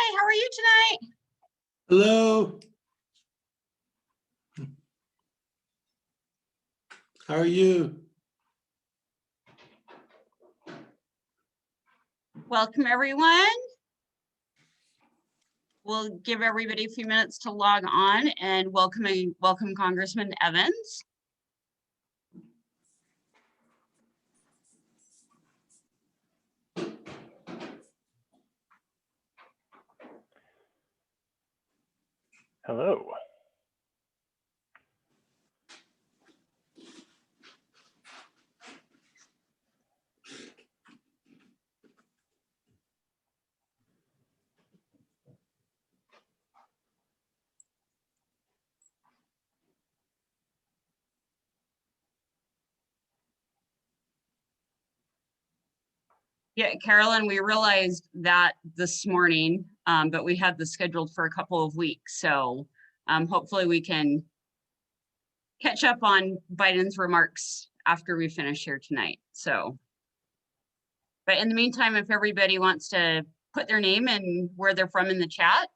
Hi, how are you tonight? Hello. How are you? Welcome, everyone. We'll give everybody a few minutes to log on and welcome Congressman Evans. Hello. Yeah, Carolyn, we realized that this morning, but we had this scheduled for a couple of weeks. So hopefully we can catch up on Biden's remarks after we finish here tonight. So, but in the meantime, if everybody wants to put their name and where they're from in the chat.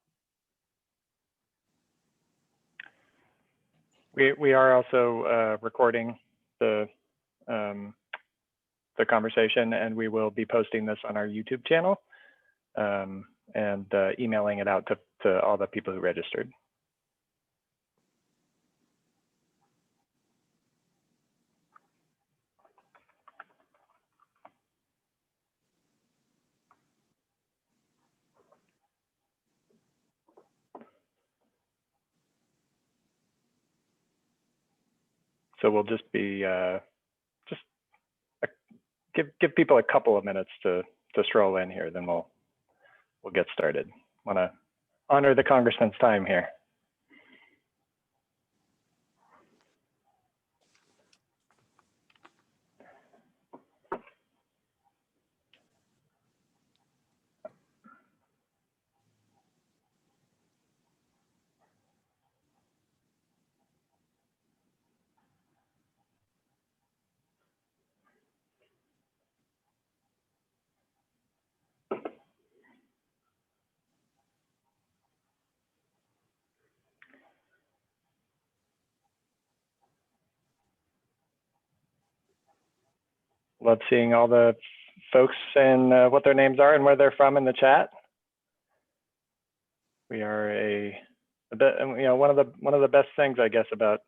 We are also recording the conversation, and we will be posting this on our YouTube channel and emailing it out to all the people who registered. So we'll just be give people a couple of minutes to stroll in here, then we'll get started. Want to honor the congressman's time here. Love seeing all the folks and what their names are and where they're from in the chat. We are a bit, you know, one of the best things, I guess, about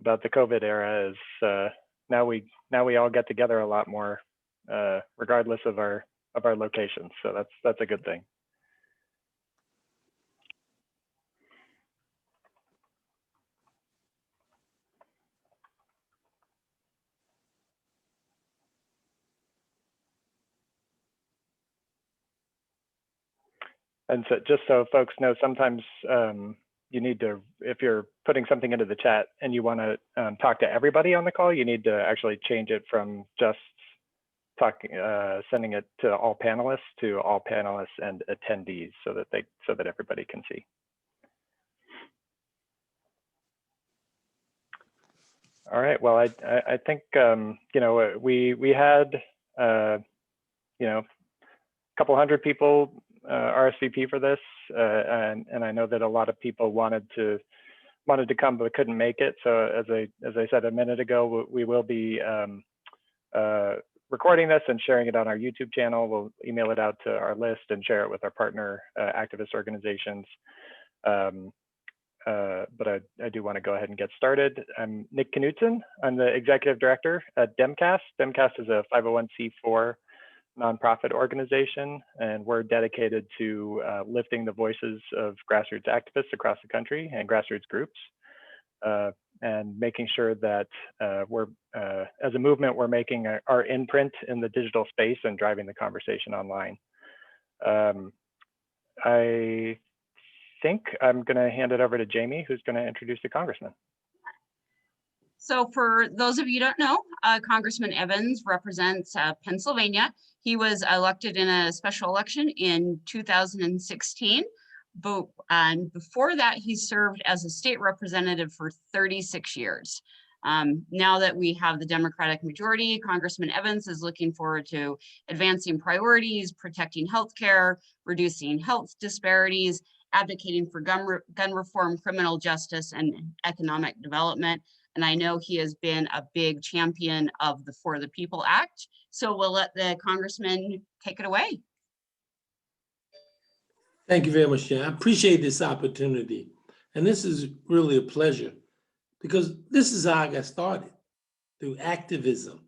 the COVID era is now we all get together a lot more, regardless of our locations. So that's a good thing. And so just so folks know, sometimes you need to, if you're putting something into the chat and you want to talk to everybody on the call, you need to actually change it from just sending it to all panelists and attendees so that everybody can see. All right. Well, I think you know, we had you know, a couple hundred people RSVP for this, and I know that a lot of people wanted to come but couldn't make it. So as I said a minute ago, we will be recording this and sharing it on our YouTube channel. We'll email it out to our list and share it with our partner activist organizations. But I do want to go ahead and get started. I'm Nick Knutson. I'm the executive director at DemCast. DemCast is a 501c4 nonprofit organization, and we're dedicated to lifting the voices of grassroots activists across the country and grassroots groups, and making sure that we're, as a movement, we're making our imprint in the digital space and driving the conversation online. I think I'm going to hand it over to Jamie, who's going to introduce the congressman. So for those of you who don't know, Congressman Evans represents Pennsylvania. He was elected in a special election in 2016. And before that, he served as a state representative for 36 years. Now that we have the Democratic majority, Congressman Evans is looking forward to advancing priorities, protecting healthcare, reducing health disparities, advocating for gun reform, criminal justice, and economic development. And I know he has been a big champion of the For the People Act. So we'll let the congressman take it away. Thank you very much, Jen. I appreciate this opportunity. And this is really a pleasure because this is how I got started, through activism.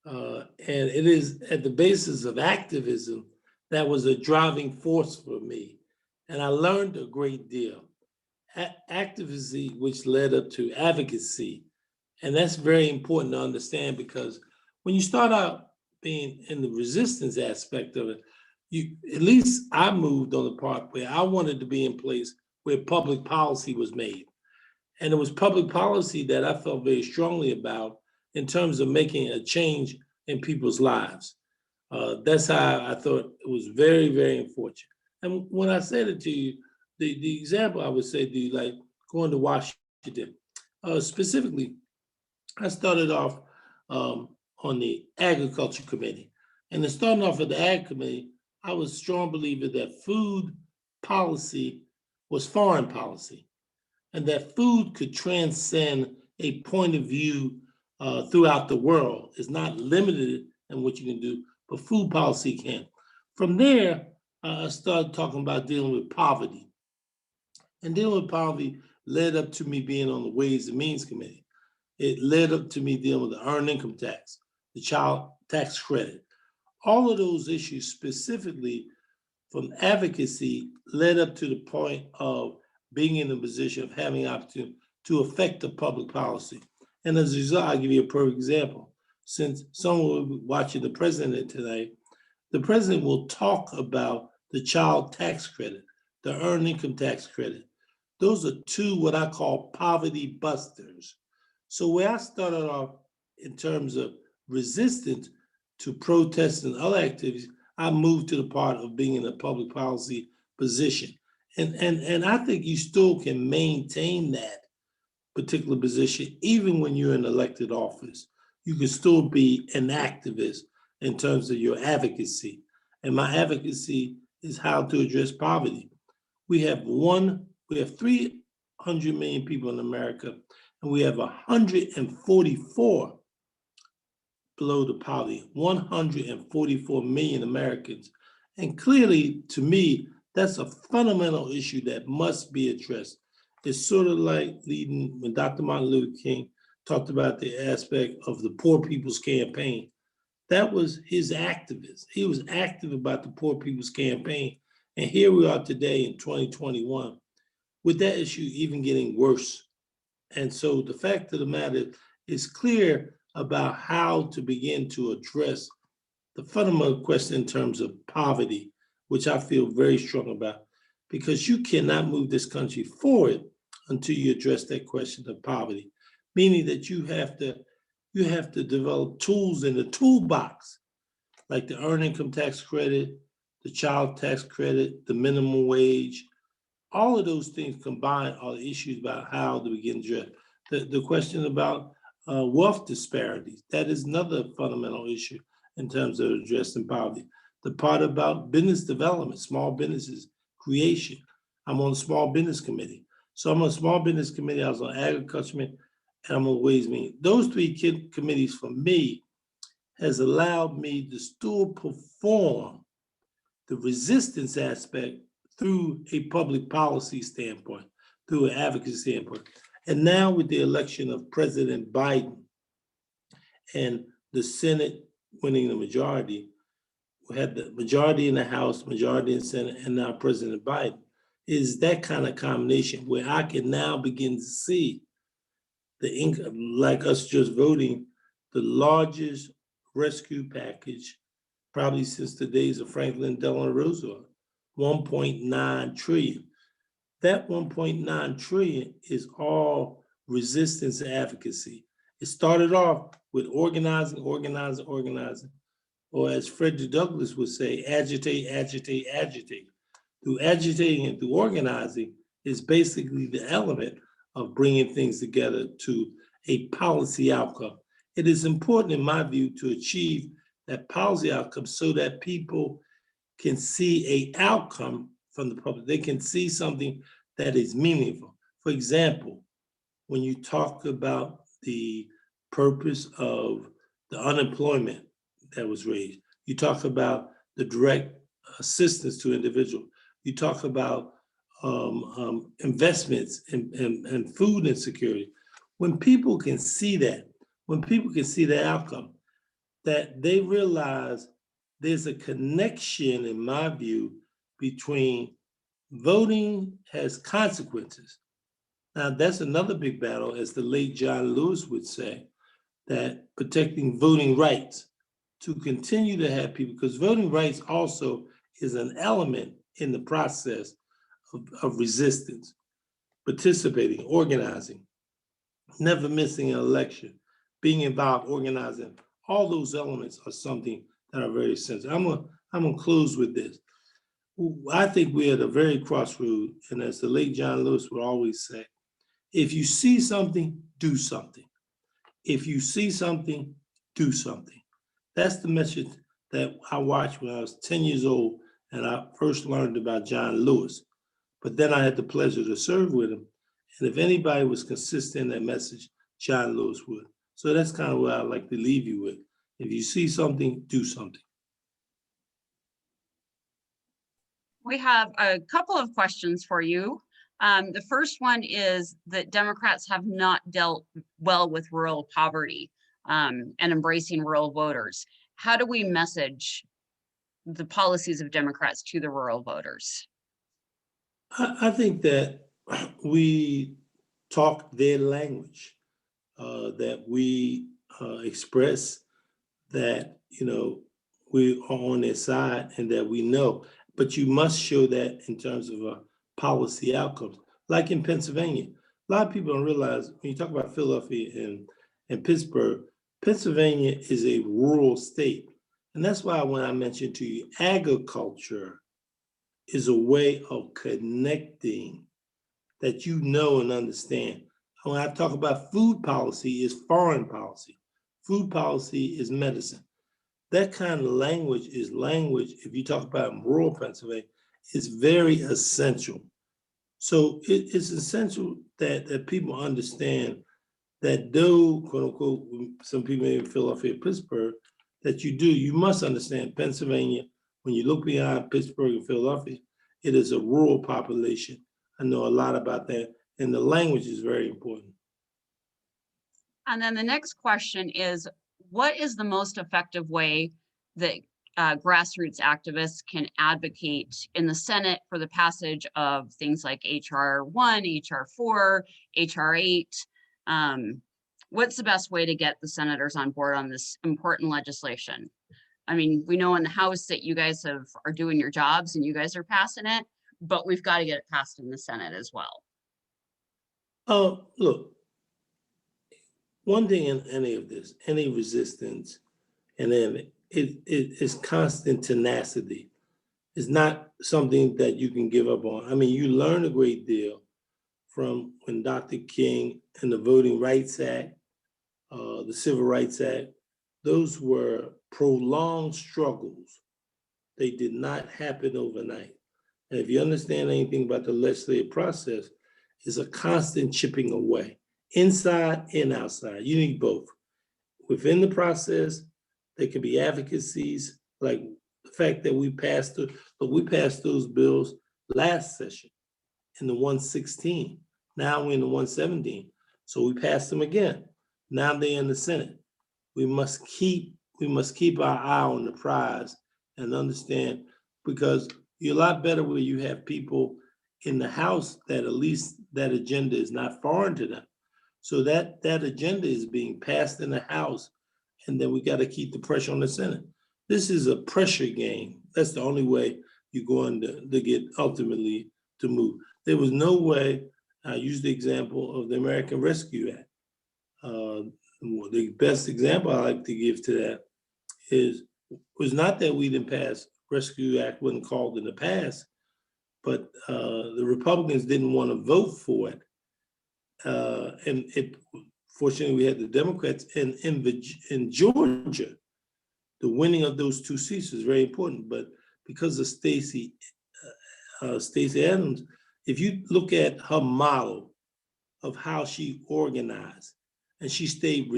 And it is at the basis of activism that was a driving force for me. And I learned a great deal. Activism, which led up to advocacy. And that's very important to understand because when you start out being in the resistance aspect of it, at least I moved on the part where I wanted to be in place where public policy was made. And it was public policy that I felt very strongly about in terms of making a change in people's lives. That's how I thought it was very, very unfortunate. And when I said it to you, the example I would say to you, like going to Washington, specifically, I started off on the Agriculture Committee. And in starting off at the Ag Committee, I was a strong believer that food policy was foreign policy and that food could transcend a point of view throughout the world. It's not limited in what you can do, but food policy can. From there, I started talking about dealing with poverty. And dealing with poverty led up to me being on the Ways and Means Committee. It led up to me dealing with the earned income tax, the child tax credit. All of those issues specifically from advocacy led up to the point of being in a position of having opportunity to affect the public policy. And as a result, I'll give you a perfect example. Since someone will be watching the president today, the president will talk about the child tax credit, the earned income tax credit. Those are two what I call poverty busters. So where I started off in terms of resistance to protests and other activities, I moved to the part of being in a public policy position. And I think you still can maintain that particular position even when you're in elected office. You can still be an activist in terms of your advocacy. And my advocacy is how to address poverty. We have 300 million people in America, and we have 144 below the poverty, 144 million Americans. And clearly, to me, that's a fundamental issue that must be addressed. It's sort of like leading when Dr. Martin Luther King talked about the aspect of the Poor People's Campaign. That was his activist. He was active about the Poor People's Campaign. And here we are today in 2021 with that issue even getting worse. And so the fact of the matter is clear about how to begin to address the fundamental question in terms of poverty, which I feel very strong about, because you cannot move this country forward until you address that question of poverty, meaning that you have to develop tools in the toolbox, like the earned income tax credit, the child tax credit, the minimum wage. All of those things combined are issues about how to begin to address. The question about wealth disparities, that is another fundamental issue in terms of addressing poverty. The part about business development, small businesses, creation. I'm on the small business committee. So I'm on the small business committee, I was on agriculture, and I'm on Ways and Means. Those three committees for me has allowed me to still perform the resistance aspect through a public policy standpoint, through an advocacy standpoint. And now with the election of President Biden and the Senate winning the majority, we had the majority in the House, majority in the Senate, and now President Biden, is that kind of combination where I can now begin to see the income, like us just voting, the largest rescue package probably since the days of Franklin Delano Roosevelt, 1.9 trillion. That 1.9 trillion is all resistance and advocacy. It started off with organizing, or as Frederick Douglass would say, agitate, agitate, agitate. Through agitating and through organizing is basically the element of bringing things together to a policy outcome. It is important, in my view, to achieve that policy outcome so that people can see an outcome from the public. They can see something that is meaningful. For example, when you talk about the purpose of the unemployment that was raised, you talk about the direct assistance to individuals, you talk about investments in food insecurity. When people can see that, when people can see the outcome, that they realize there's a connection, in my view, between voting has consequences. Now, that's another big battle, as the late John Lewis would say, that protecting voting rights, to continue to have people, because voting rights also is an element in the process of resistance, participating, organizing, never missing an election, being involved, organizing. All those elements are something that are very essential. I'm gonna close with this. I think we're at a very crossroad, and as the late John Lewis would always say, if you see something, do something. If you see something, do something. That's the message that I watched when I was 10 years old and I first learned about John Lewis. But then I had the pleasure to serve with him. And if anybody was consistent in that message, John Lewis would. So that's kind of what I'd like to leave you with. If you see something, do something. We have a couple of questions for you. The first one is that Democrats have not dealt well with rural poverty and embracing rural voters. How do we message the policies of Democrats to the rural voters? I think that we talk their language, that we express that, we are on their side and that we know. But you must show that in terms of policy outcomes. Like in Pennsylvania, a lot of people don't realize when you talk about Philadelphia and Pittsburgh, Pennsylvania is a rural state. And that's why when I mentioned to you, agriculture is a way of connecting that you know and understand. When I talk about food policy, is foreign policy. Food policy is medicine. That kind of language is language, if you talk about rural Pennsylvania, is very essential. So it's essential that people understand that though, quote unquote, some people in Philadelphia, Pittsburgh, that you must understand Pennsylvania, when you look beyond Pittsburgh and Philadelphia, it is a rural population. I know a lot about that, and the language is very important. And then the next question is, what is the most effective way that grassroots activists can advocate in the Senate for the passage of things like HR 1, HR 4, HR 8? What's the best way to get the senators on board on this important legislation? I mean, we know in the House that you guys are doing your jobs and you guys are passing it, but we've got to get it passed in the Senate as well. Look, one thing in any of this, any resistance, and then it is constant tenacity. It's not something that you can give up on. I mean, you learn a great deal from when Dr. King and the Voting Rights Act, the Civil Rights Act, those were prolonged struggles. They did not happen overnight. And if you understand anything about the legislative process, it's a constant chipping away, inside and outside. You need both. Within the process, there can be advocacies, like the fact that we passed those bills last session in the 116. Now we're in the 117. So we passed them again. Now they're in the Senate. We must keep our eye on the prize and understand, because you're a lot better where you have people in the House that at least that agenda is not foreign to them. So that agenda is being passed in the House, and then we got to keep the pressure on the Senate. This is a pressure game. That's the only way you're going to get ultimately to move. There was no way. I use the example of the American Rescue Act. The best example I like to give to that was not that we didn't pass Rescue Act, wasn't called in the past, but the Republicans didn't want to vote for it. And fortunately, we had the Democrats, and in Georgia, the winning of those 2 seats is very important. But because of Stacey Adams, if you look at her model of how she organized, and she stayed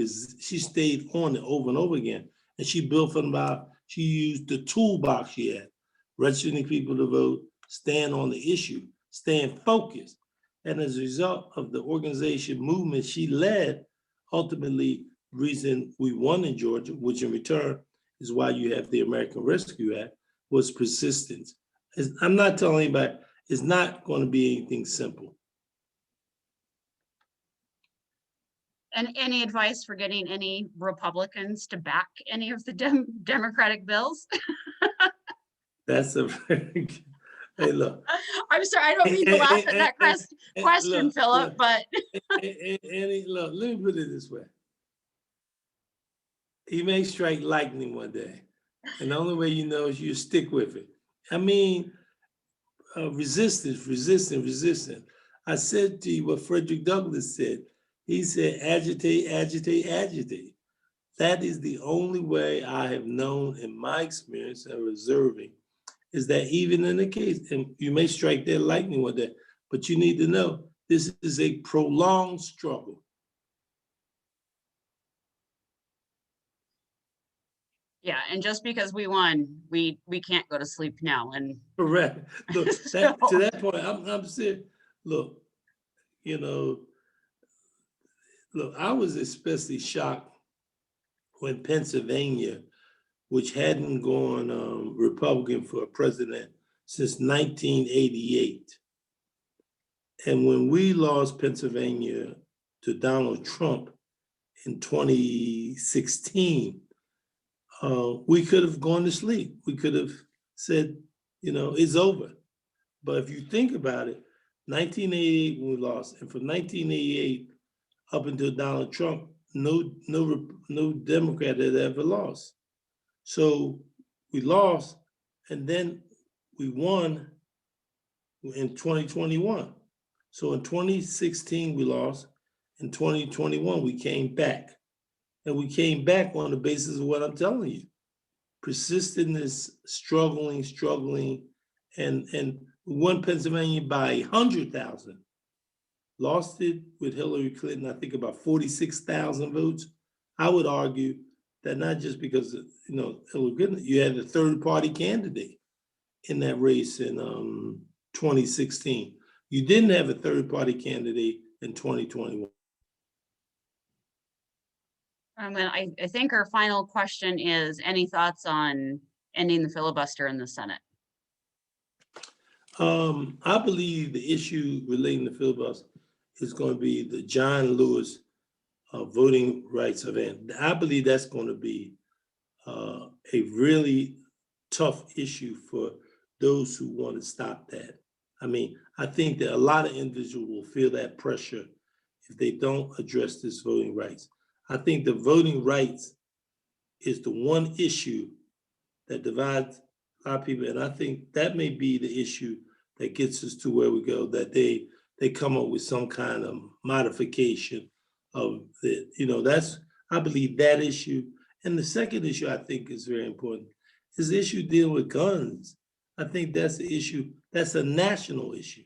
on it over and over again, and she built from she used the toolbox she had, registering people to vote, stand on the issue, staying focused. And as a result of the organization movement she led, ultimately, reason we won in Georgia, which in return is why you have the American Rescue Act, was persistence. I'm not telling anybody, it's not going to be anything simple. And any advice for getting any Republicans to back any of the Democratic bills? That's a very good, hey, look. I'm sorry, I don't mean to laugh at that question, Look, Philip, but. Look, let me put it this way. He may strike lightning one day, and the only way you know is you stick with it. I mean, resistance. I said to you what Frederick Douglass said. He said, agitate, agitate, agitate. That is the only way I have known in my experience of observing, is that even in the case, and you may strike that lightning one day, but you need to know this is a prolonged struggle. Yeah, and just because we won, we can't go to sleep now. And Correct. Look, to that point, I'm saying, look, you know, look, I was especially shocked when Pennsylvania, which hadn't gone Republican for a president since 1988. And when we lost Pennsylvania to Donald Trump in 2016, we could have gone to sleep. We could have said, you know, it's over. But if you think about it, 1988 when we lost, and from 1988 up until Donald Trump, no Democrat had ever lost. So we lost, and then we won in 2021. So in 2016 we lost. In 2021 we came back, and we came back on the basis of what I'm telling you: persistence, struggling, and won Pennsylvania by 100,000. Lost it with Hillary Clinton, I think about 46,000 votes. I would argue that not just because of, you know, Hillary Clinton, you had a third-party candidate in that race in 2016. You didn't have a third-party candidate in 2021. And I think our final question is, any thoughts on ending the filibuster in the Senate? I believe the issue relating to filibuster is going to be the John Lewis voting rights event. I believe that's going to be a really tough issue for those who want to stop that. I mean, I think that a lot of individuals will feel that pressure if they don't address this voting rights. I think the voting rights is the one issue that divides a lot of people, and I think that may be the issue that gets us to where we go, that they come up with some kind of modification of the, you know, that's, I believe that issue. And the second issue I think is very important is the issue dealing with guns. I think that's the issue, that's a national issue.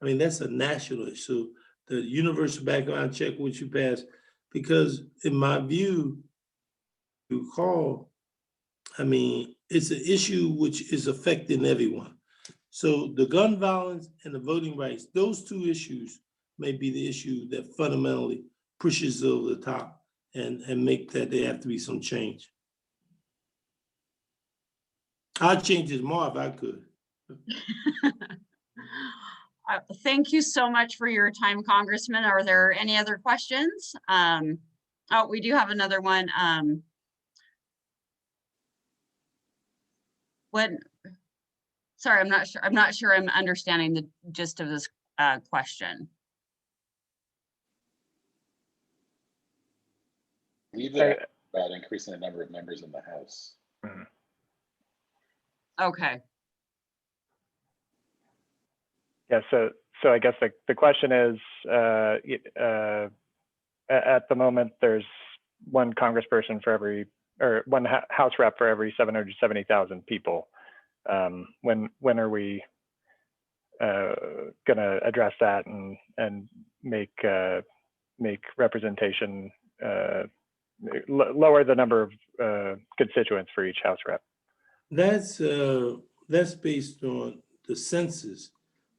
I mean, that's a national issue. The universal background check which you passed, because in my view, you call, I mean, it's an issue which is affecting everyone. So the gun violence and the voting rights, those two issues may be the issue that fundamentally pushes over the top and make that there have to be some change. I'd change it more if I could. Thank you so much for your time, Congressman. Are there any other questions? Oh, we do have another one. Sorry, I'm not sure I'm understanding the gist of this question. I believe they're about increasing the number of members in the House. Mm-hmm. Okay. Yeah, so I guess the question is, at the moment, there's one congressperson for every, or one House rep for every 770,000 people. When are we going to address that and make representation, lower the number of constituents for each House rep? That's based on the census,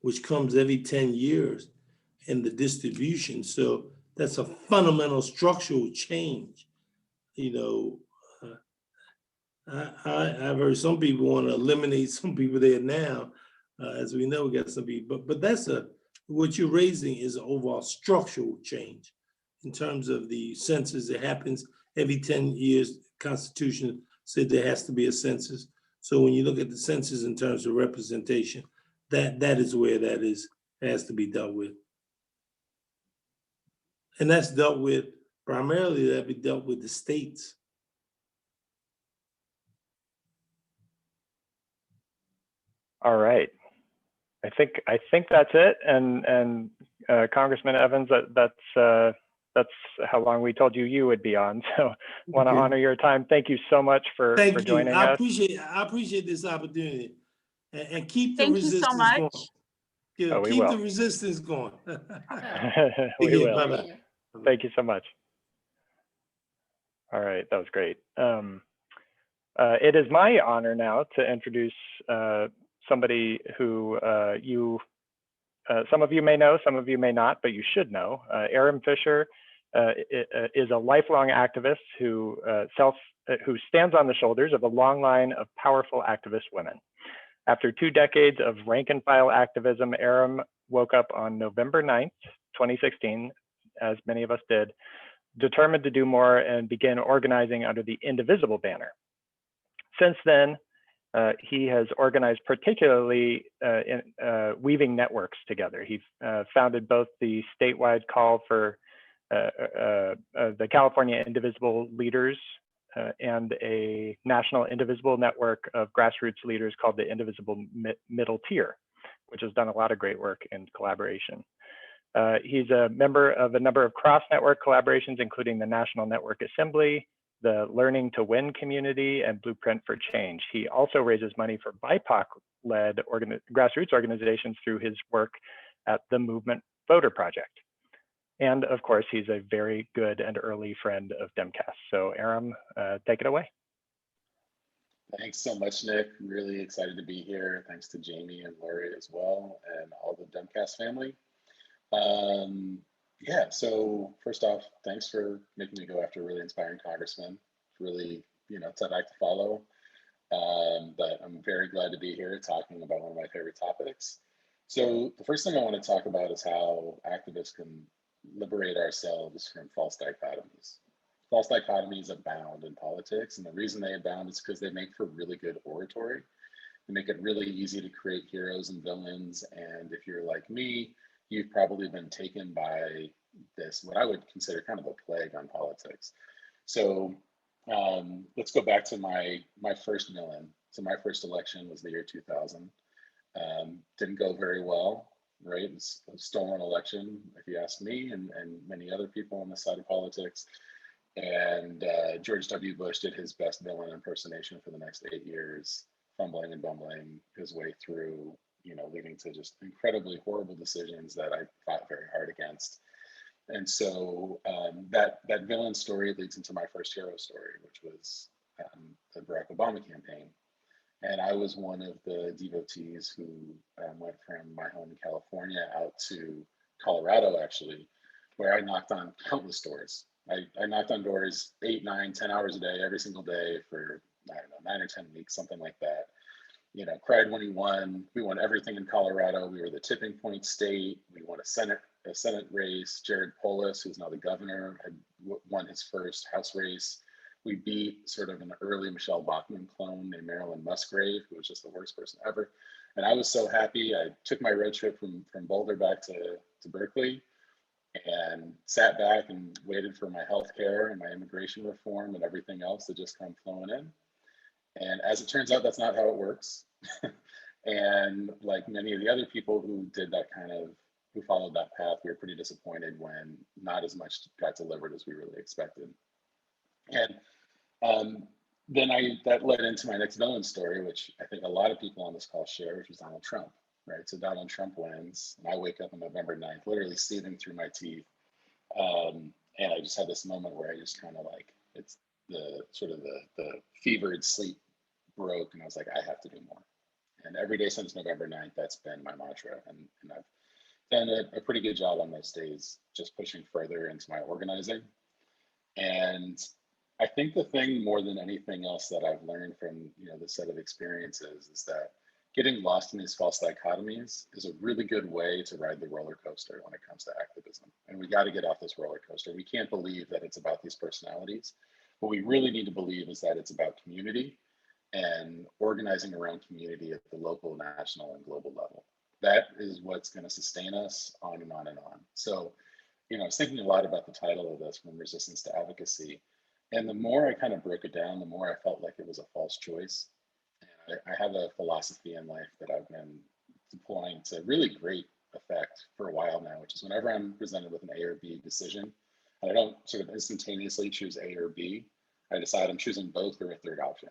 which comes every 10 years, and the distribution. So that's a fundamental structural change. You know, I've heard some people want to eliminate some people there now. As we know, we got some people, but that's what you're raising is an overall structural change in terms of the census. It happens every 10 years. Constitution said there has to be a census. So when you look at the census in terms of representation, that is where has to be dealt with. And that's dealt with, primarily that'd be dealt with the states. All right. I think that's it. And Congressman Evans, that's how long we told you would be on. So want to honor your time. Thank you so much for joining us. I appreciate this opportunity, and keep the Thank you resistance so much. going. Yeah, we keep will. the resistance going. We will. Bye-bye. Thank you so much. All right, that was great. It is my honor now to introduce somebody who some of you may know, some of you may not, but you should know. Aram Fischer is a lifelong activist who stands on the shoulders of a long line of powerful activist women. After 2 decades of rank and file activism, Aram woke up on November 9th, 2016, as many of us did, determined to do more and begin organizing under the Indivisible banner. Since then, he has organized particularly in weaving networks together. He founded both the statewide call for the California Indivisible Leaders and a national indivisible network of grassroots leaders called the Indivisible Middle Tier, which has done a lot of great work in collaboration. He's a member of a number of cross-network collaborations, including the National Network Assembly, the Learning to Win community, and Blueprint for Change. He also raises money for BIPOC-led grassroots organizations through his work at the Movement Voter Project. And of course, he's a very good and early friend of Demcast. So Aram, take it away. Thanks so much, Nick. Really excited to be here. Thanks to Jamie and Lori as well, and all the Demcast family. Yeah, so first off, thanks for making me go after a really inspiring congressman. Really, tough act to follow. But I'm very glad to be here talking about one of my favorite topics. So the first thing I want to talk about is how activists can liberate ourselves from false dichotomies. False dichotomies abound in politics, and the reason they abound is because they make for really good oratory. They make it really easy to create heroes and villains, and if you're like me, you've probably been taken by this, what I would consider kind of a plague on politics. So let's go back to my first villain. So my first election was the year 2000. Didn't go very well, right? It was a stolen election, if you ask me, and many other people on the side of politics. And George W. Bush did his best villain impersonation for the next 8 years, fumbling and bumbling his way through, leading to just incredibly horrible decisions that I fought very hard against. And so that villain story leads into my first hero story, which was the Barack Obama campaign. And I was one of the devotees who went from my home in California out to Colorado, actually, where I knocked on countless doors. I knocked on doors 8, 9, 10 hours a day, every single day for, I don't know, 9 or 10 weeks, something like that. Cried when he won. We won everything in Colorado. We were the tipping point state. We won a Senate race. Jared Polis, who's now the governor, had won his first House race. We beat sort of an early Michelle Bachmann clone named Marilyn Musgrave, who was just the worst person ever. And I was so happy. I took my road trip from Boulder back to Berkeley and sat back and waited for my health care and my immigration reform and everything else to just come flowing in. And as it turns out, that's not how it works. And like many of the other people who who followed that path, we were pretty disappointed when not as much got delivered as we really expected. And then that led into my next villain story, which I think a lot of people on this call share, which was Donald Trump, right? So Donald Trump wins, and I wake up on November 9th, literally seething through my teeth. And I just had this moment where I just kind of like, it's the sort of the fevered sleep broke, and I was like, I have to do more. And every day since November 9th, that's been my mantra. And I've done a pretty good job on those days, just pushing further into my organizing. And I think the thing more than anything else that I've learned from, this set of experiences is that getting lost in these false dichotomies is a really good way to ride the roller coaster when it comes to activism. And we got to get off this roller coaster. We can't believe that it's about these personalities. What we really need to believe is that it's about community and organizing around community at the local, national, and global level. That is what's going to sustain us on and on and on. So, I was thinking a lot about the title of this, From Resistance to Advocacy. And the more I kind of broke it down, the more I felt like it was a false choice. And I have a philosophy in life that I've been deploying to really great effect for a while now, which is whenever I'm presented with an A or B decision, and I don't sort of instantaneously choose A or B, I decide I'm choosing both or a third option.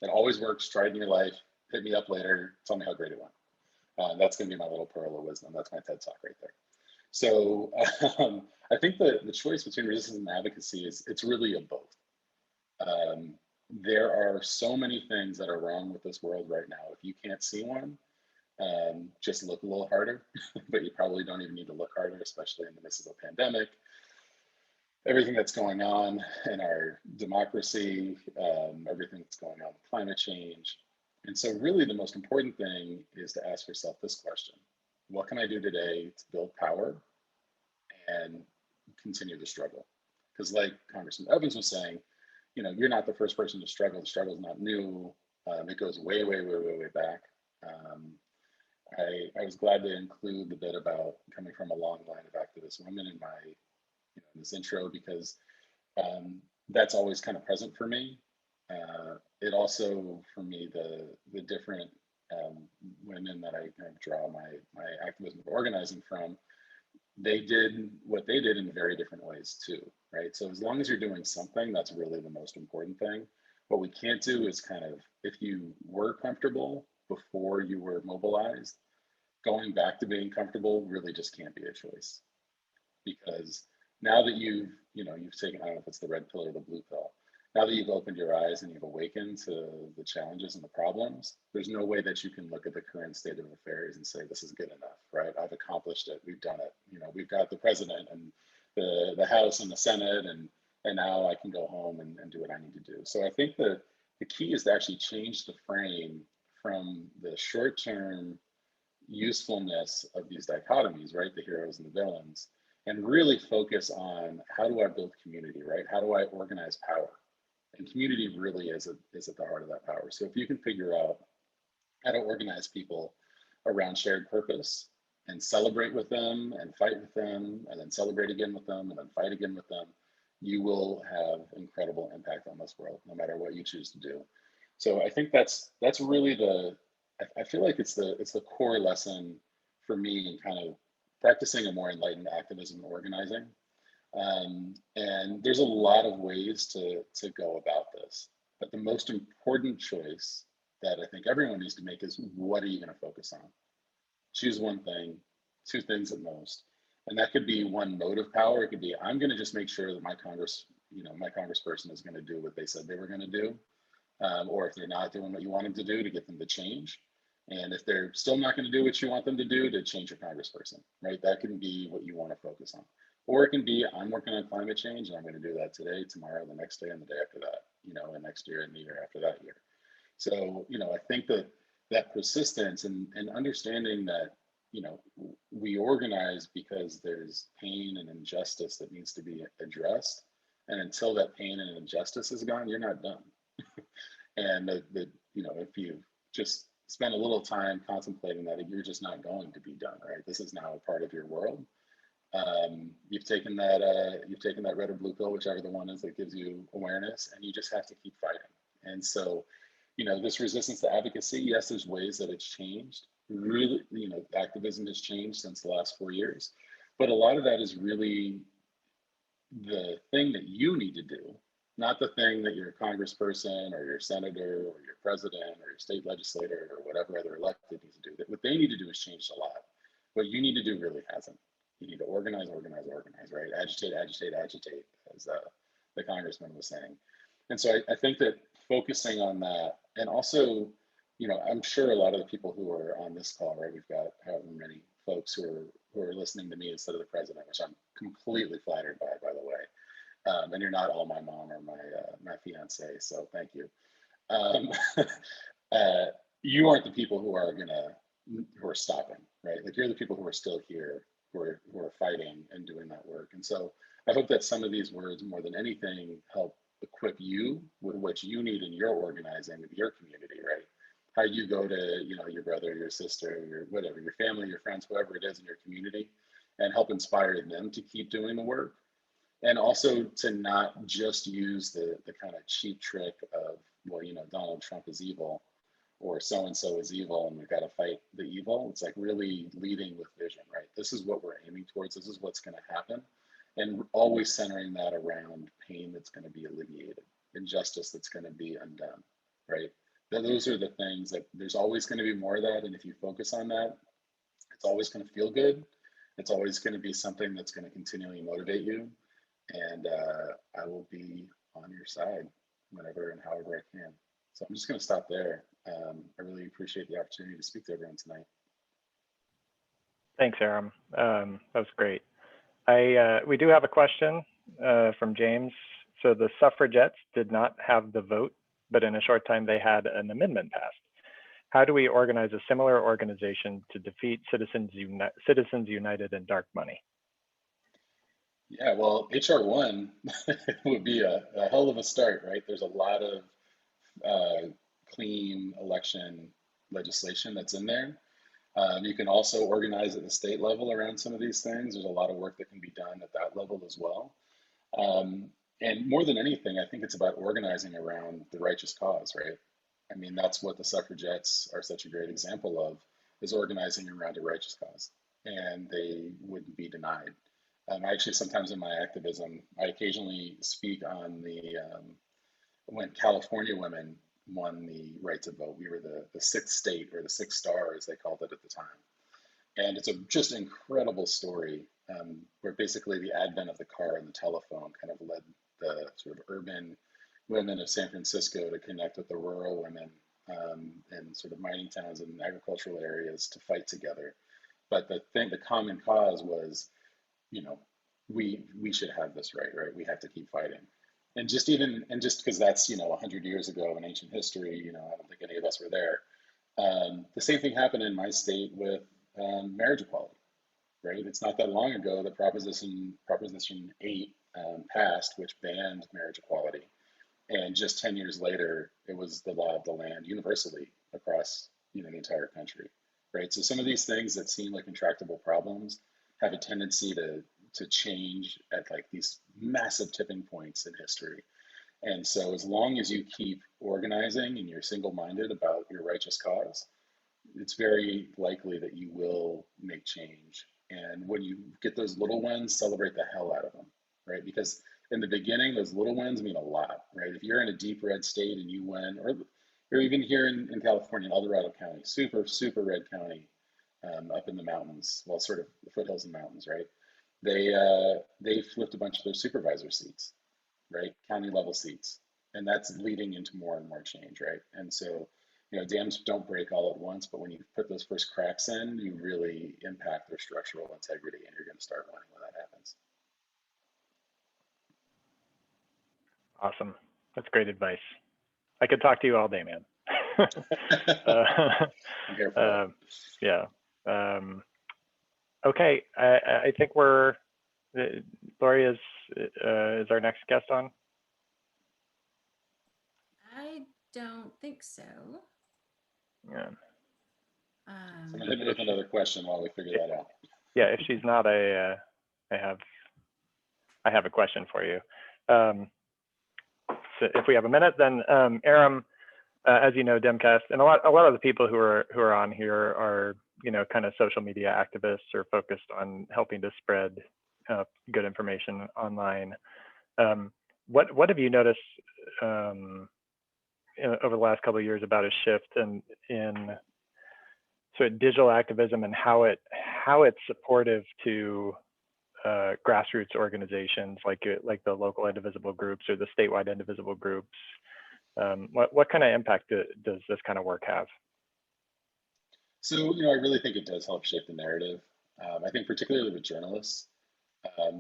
It always works. Try it in your life. Hit me up later. Tell me how great it went. That's going to be my little pearl of wisdom. That's my TED Talk right there. So I think the choice between resistance and advocacy it's really a both. There are so many things that are wrong with this world right now. If you can't see one, just look a little harder, but you probably don't even need to look harder, especially in the midst of a pandemic. Everything that's going on in our democracy, everything that's going on with climate change. And so really the most important thing is to ask yourself this question: what can I do today to build power and continue the struggle? Because like Congressman Evans was saying, you're not the first person to struggle. The struggle is not new. It goes way, way, way, way, way back. I was glad to include the bit about coming from a long line of activist women in my this intro, because that's always kind of present for me. It also, for me, the different women that I kind of draw my activism of organizing from, they did what they did in very different ways too, right? So as long as you're doing something, that's really the most important thing. What we can't do is kind of, if you were comfortable before you were mobilized, going back to being comfortable really just can't be a choice. Because now that you've taken, I don't know if it's the red pill or the blue pill, now that you've opened your eyes and you've awakened to the challenges and the problems, there's no way that you can look at the current state of affairs and say, this is good enough, right? I've accomplished it, we've done it. We've got the president and the House and the Senate, and now I can go home and do what I need to do. So I think the key is to actually change the frame from the short-term usefulness of these dichotomies, right? The heroes and the villains, and really focus on how do I build community, right? How do I organize power? And community really is at the heart of that power. So if you can figure out how to organize people around shared purpose and celebrate with them and fight with them and then celebrate again with them and then fight again with them, you will have incredible impact on this world, no matter what you choose to do. So I think that's really I feel like it's the core lesson for me in kind of practicing a more enlightened activism and organizing. And there's a lot of ways to go about this, but the most important choice that I think everyone needs to make is, what are you going to focus on? Choose one thing, two things at most. And that could be one mode of power. It could be, I'm going to just make sure that my congressperson is going to do what they said they were going to do. Or if they're not doing what you want them to do, to get them to change. And if they're still not going to do what you want them to do, to change your congressperson, right? That can be what you want to focus on. Or it can be, I'm working on climate change and I'm going to do that today, tomorrow, the next day, and the day after that, and next year and the year after that year. So, I think that persistence and understanding that, we organize because there's pain and injustice that needs to be addressed. And until that pain and injustice is gone, you're not done. And if you just spend a little time contemplating that, you're just not going to be done, right? This is now a part of your world. You've taken that red or blue pill, whichever the one is that gives you awareness, and you just have to keep fighting. And so, this resistance to advocacy, yes, there's ways that it's changed, really, activism has changed since the last 4 years, but a lot of that is really the thing that you need to do, not the thing that your congressperson or your senator or your president or your state legislator or whatever other elected needs to do. What they need to do is change a lot. What you need to do really hasn't. You need to organize, right? Agitate, as the congressman was saying. And so I think that focusing on that, and also, I'm sure a lot of the people who are on this call, right? We've got however many folks who are listening to me instead of the president, which I'm completely flattered by the way. And you're not all my mom or my fiance, so thank you. You aren't the people who are stopping, right? Like, you're the people who are still here, who are fighting and doing that work. And so I hope that some of these words, more than anything, help equip you with what you need in your organizing with your community, right? How you go to, your brother, your sister, your whatever, your family, your friends, whoever it is in your community, and help inspire them to keep doing the work. And also to not just use the kind of cheap trick of, well, Donald Trump is evil, or so-and-so is evil, and we've got to fight the evil. It's like really leading with vision, right? This is what we're aiming towards. This is what's going to happen. And always centering that around pain that's going to be alleviated, injustice that's going to be undone, right? Those are the things that there's always going to be more of that. And if you focus on that, it's always going to feel good. It's always going to be something that's going to continually motivate you. And I will be on your side whenever and however I can. So I'm just going to stop there. I really appreciate the opportunity to speak to everyone tonight. Thanks, Aram. That was great. We do have a question from James. So the suffragettes did not have the vote, but in a short time they had an amendment passed. How do we organize a similar organization to defeat Citizens United and dark money? Yeah, well, HR 1 would be a hell of a start, right? There's a lot of clean election legislation that's in there. You can also organize at the state level around some of these things. There's a lot of work that can be done at that level as well. And more than anything, I think it's about organizing around the righteous cause, right? I mean, that's what the suffragettes are such a great example of, is organizing around a righteous cause, and they wouldn't be denied. Actually, sometimes in my activism, I occasionally speak on when California women won the right to vote. We were the sixth state, or the sixth star, as they called it at the time. And it's a just incredible story where basically the advent of the car and the telephone kind of led the sort of urban women of San Francisco to connect with the rural women in sort of mining towns and agricultural areas to fight together. But the common cause was, we should have this right? We have to keep fighting. And just because that's, 100 years ago in ancient history, I don't think any of us were there. The same thing happened in my state with marriage equality, right? It's not that long ago that Proposition 8 passed, which banned marriage equality. And just 10 years later, it was the law of the land universally across, the entire country, right? So some of these things that seem like intractable problems have a tendency to change at like these massive tipping points in history. And so as long as you keep organizing and you're single-minded about your righteous cause, it's very likely that you will make change. And when you get those little wins, celebrate the hell out of them, right? Because in the beginning, those little wins mean a lot, right? If you're in a deep red state and you win, or even here in California, in El Dorado County, super, super red county, up in the mountains, well, sort of the foothills and mountains, right? They flipped a bunch of their supervisor seats, right? County level seats. And that's leading into more and more change, right? And so, dams don't break all at once, but when you put those first cracks in, you really impact their structural integrity, and you're going to start winning when that happens. Awesome. That's great advice. I could talk to you all day, man. I'm here for it. Yeah. Okay. I think Lori is our next guest on. I don't think so. Yeah. So I'm gonna hit me with another question while we figure that out. Yeah. If she's not, I have a question for you. So if we have a minute, then Aram, as you know, Demcast, and a lot of the people who are on here are kind of social media activists or focused on helping to spread good information online. What have you noticed over the last couple of years about a shift in sort of digital activism and how it's supportive to grassroots organizations like the local indivisible groups or the statewide indivisible groups? What kind of impact does this kind of work have? So, I really think it does help shape the narrative. I think particularly with journalists,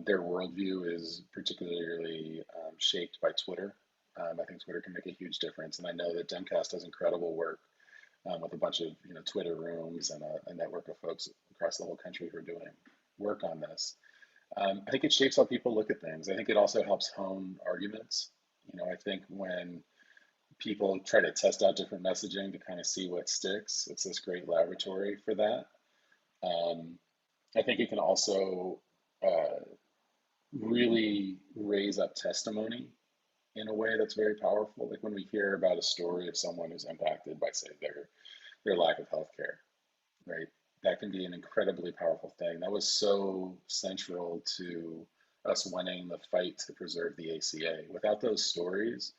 their worldview is particularly shaped by Twitter. I think Twitter can make a huge difference, and I know that Demcast does incredible work with a bunch of Twitter rooms and a network of folks across the whole country who are doing work on this. I think it shapes how people look at things. I think it also helps hone arguments. I think when people try to test out different messaging to kind of see what sticks, it's this great laboratory for that. I think it can also really raise up testimony in a way that's very powerful. Like when we hear about a story of someone who's impacted by, say, their lack of healthcare, right? That can be an incredibly powerful thing. That was so central to us winning the fight to preserve the ACA. Without those stories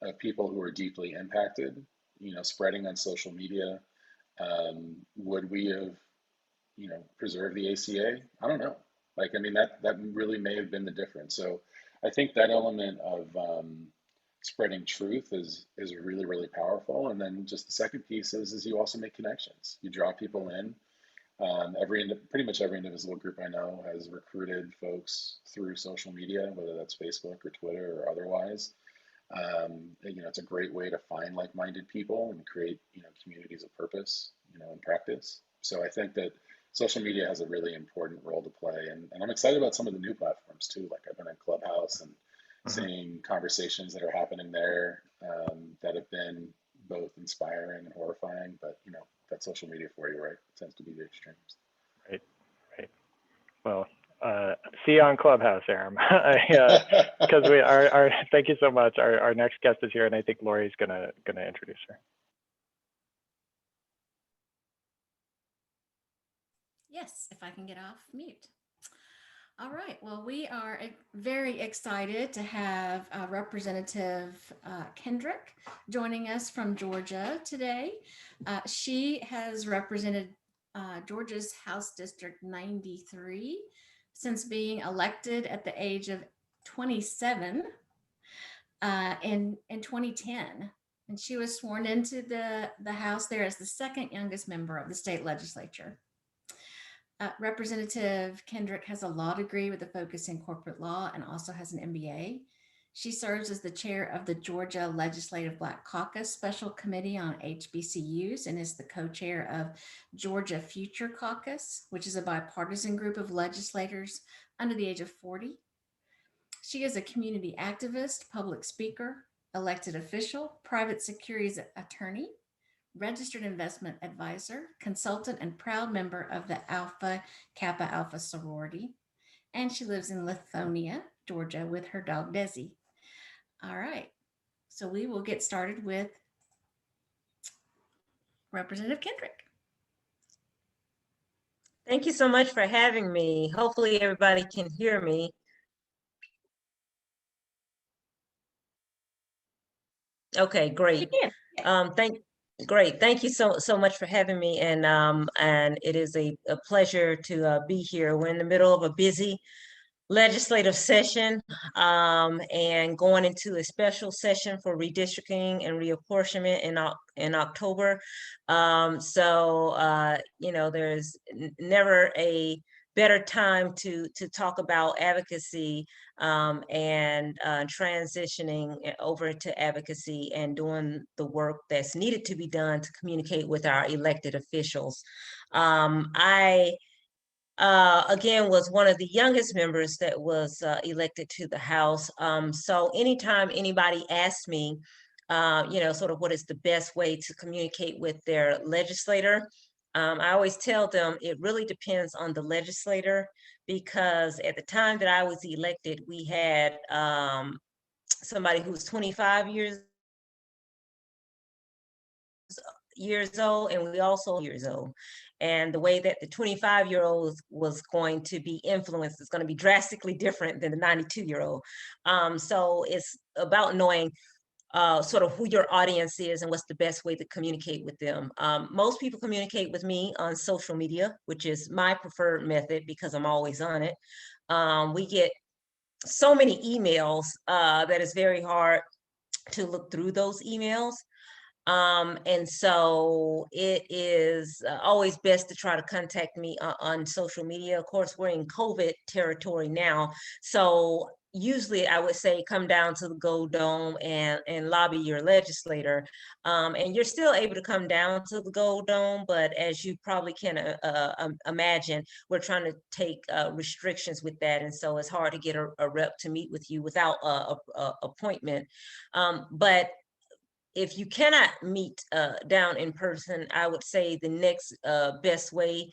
of people who are deeply impacted, spreading on social media, would we have, preserved the ACA? I don't know. That really may have been the difference. So I think that element of spreading truth is really, really powerful. And then just the second piece is you also make connections. You draw people in. Pretty much every indivisible group I know has recruited folks through social media, whether that's Facebook or Twitter or otherwise. It's a great way to find like-minded people and create, communities of purpose, in practice. So I think that social media has a really important role to play. And I'm excited about some of the new platforms too. Like I've been in Clubhouse and seeing conversations that are happening there that have been both inspiring and horrifying, but that's social media for you, right? It tends to be the extremes. Right. Well, see you on Clubhouse, Aram. Because thank you so much. Our next guest is here, and I think Lori's gonna introduce her. Yes, if I can get off mute. All right. Well, we are very excited to have Representative Kendrick joining us from Georgia today. She has represented Georgia's House District 93 since being elected at the age of 27 in 2010. And she was sworn into the House there as the second youngest member of the state legislature. Representative Kendrick has a law degree with a focus in corporate law and also has an MBA. She serves as the chair of the Georgia Legislative Black Caucus Special Committee on HBCUs and is the co-chair of Georgia Future Caucus, which is a bipartisan group of legislators under the age of 40. She is a community activist, public speaker, elected official, private securities attorney, registered investment advisor, consultant, and proud member of the Alpha Kappa Alpha sorority. And she lives in Lithonia, Georgia, with her dog, Desi. All right, so we will get started with Representative Kendrick. Thank you so much for having me. Hopefully everybody can hear me. Okay, great. Great. Thank you so much for having me. And it is a pleasure to be here. We're in the middle of a busy legislative session and going into a special session for redistricting and reapportionment in October. There's never a better time to talk about advocacy and transitioning over to advocacy and doing the work that's needed to be done to communicate with our elected officials. I again was one of the youngest members that was elected to the House. So anytime anybody asks me, sort of what is the best way to communicate with their legislator, I always tell them it really depends on the legislator, because at the time that I was elected, we had somebody who was 25 years old, and we also years old. And the way that the 25-year-old was going to be influenced is going to be drastically different than the 92-year-old. So it's about knowing sort of who your audience is and what's the best way to communicate with them. Most people communicate with me on social media, which is my preferred method because I'm always on it. We get so many emails that it's very hard to look through those emails. And so it is always best to try to contact me on social media. Of course, we're in COVID territory now. So usually I would say come down to the Gold Dome and lobby your legislator. And you're still able to come down to the Gold Dome, but as you probably can imagine, we're trying to take restrictions with that. And so it's hard to get a rep to meet with you without a appointment. But if you cannot meet down in person, I would say the next best way